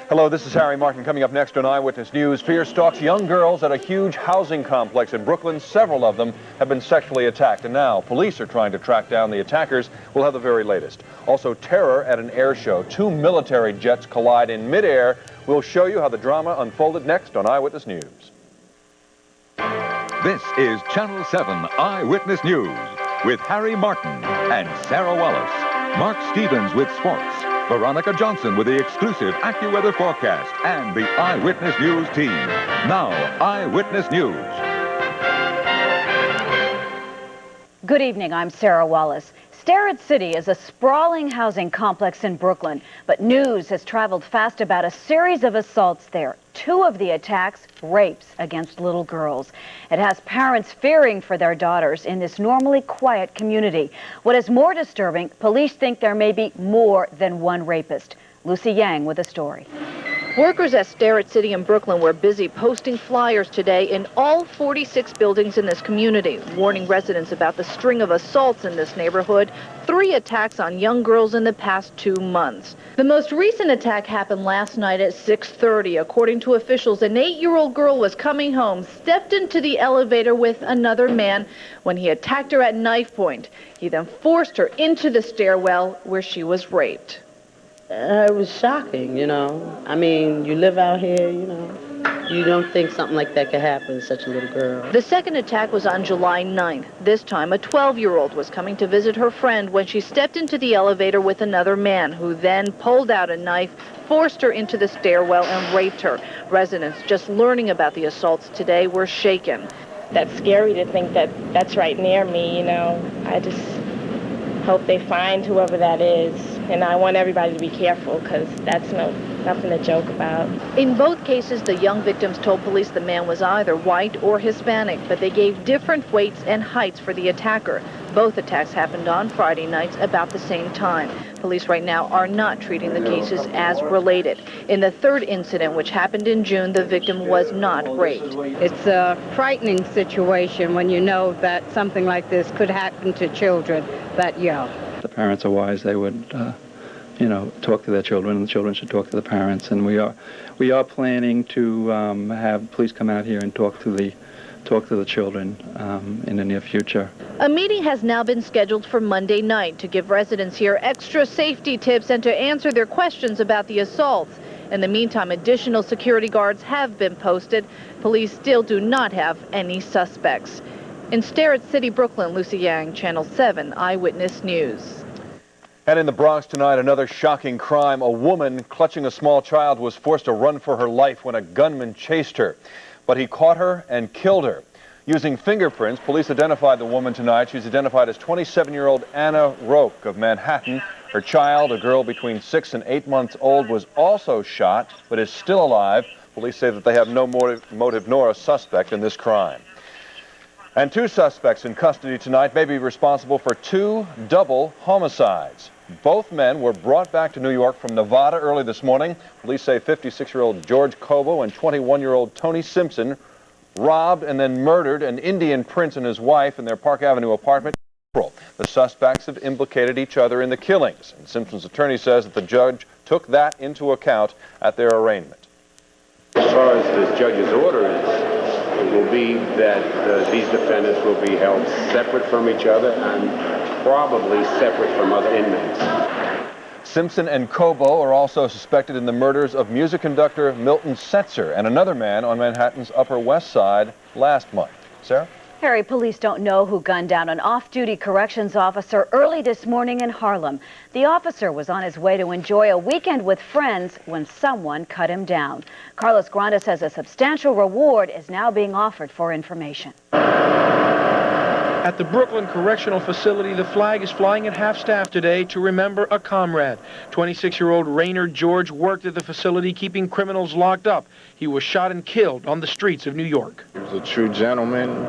Hello, this is Harry Martin. Coming up next on Eyewitness News, fear stalks young girls at a huge housing complex in Brooklyn. Several of them have been sexually attacked, and now police are trying to track down the attackers. We'll have the very latest. Also, terror at an air show. Two military jets collide in midair. We'll show you how the drama unfolded next on Eyewitness News. This is Channel 7 Eyewitness News with Harry Martin and Sarah Wallace. Marc Stevens with sports. Veronica Johnson with the exclusive AccuWeather forecast and the Eyewitness News team. Now, Eyewitness News. Good evening, I'm Sarah Wallace. Starrett City is a sprawling housing complex in Brooklyn, but news has traveled fast about a series of assaults there. Two of the attacks, rapes against little girls. It has parents fearing for their daughters in this normally quiet community. What is more disturbing, police think there may be more than one rapist. Lucy Yang with a story. Workers at Starrett City in Brooklyn were busy posting flyers today in all 46 buildings in this community, warning residents about the string of assaults in this neighborhood, 3 attacks on young girls in the past 2 months. The most recent attack happened last night at 6:30. According to officials, an 8-year-old girl was coming home, stepped into the elevator with another man when he attacked her at knife point. He then forced her into the stairwell where she was raped. It was shocking, you know. I mean, you live out here, you know. You don't think something like that could happen to such a little girl. The second attack was on July 9th. This time, a 12-year-old was coming to visit her friend when she stepped into the elevator with another man, who then pulled out a knife, forced her into the stairwell, and raped her. Residents just learning about the assaults today were shaken. That's scary to think that that's right near me, you know. I just hope they find whoever that is. And I want everybody to be careful because that's nothing to joke about. In both cases, the young victims told police the man was either white or Hispanic, but they gave different weights and heights for the attacker. Both attacks happened on Friday nights about the same time. Police right now are not treating the cases as related. In the third incident, which happened in June, the victim was not raped. It's a frightening situation when you know that something like this could happen to children that young. The parents are wise. They would, talk to their children, and the children should talk to the parents. And we are planning to have police come out here and talk to the children in the near future. A meeting has now been scheduled for Monday night to give residents here extra safety tips and to answer their questions about the assaults. In the meantime, additional security guards have been posted. Police still do not have any suspects. In Starrett City, Brooklyn, Lucy Yang, Channel 7 Eyewitness News. And in the Bronx tonight, another shocking crime. A woman clutching a small child was forced to run for her life when a gunman chased her. But he caught her and killed her. Using fingerprints, police identified the woman tonight. She's identified as 27-year-old Anna Roque of Manhattan. Her child, a girl between 6 and 8 months old, was also shot, but is still alive. Police say that they have no motive nor a suspect in this crime. And 2 suspects in custody tonight may be responsible for 2 double homicides. Both men were brought back to New York from Nevada early this morning. Police say 56-year-old George Cobo and 21-year-old Tony Simpson robbed and then murdered an Indian prince and his wife in their Park Avenue apartment in April. The suspects have implicated each other in the killings, and Simpson's attorney says that the judge took that into account at their arraignment. As far as the judge's order is, it will be that these defendants will be held separate from each other and probably separate from other inmates. Simpson and Cobo are also suspected in the murders of music conductor Milton Setzer and another man on Manhattan's Upper West Side last month. Sarah? Harry, police don't know who gunned down an off-duty corrections officer early this morning in Harlem. The officer was on his way to enjoy a weekend with friends when someone cut him down. Carlos Granda says a substantial reward is now being offered for information. At the Brooklyn Correctional Facility, the flag is flying at half-staff today to remember a comrade. 26-year-old Raynard George worked at the facility keeping criminals locked up. He was shot and killed on the streets of New York. He was a true gentleman.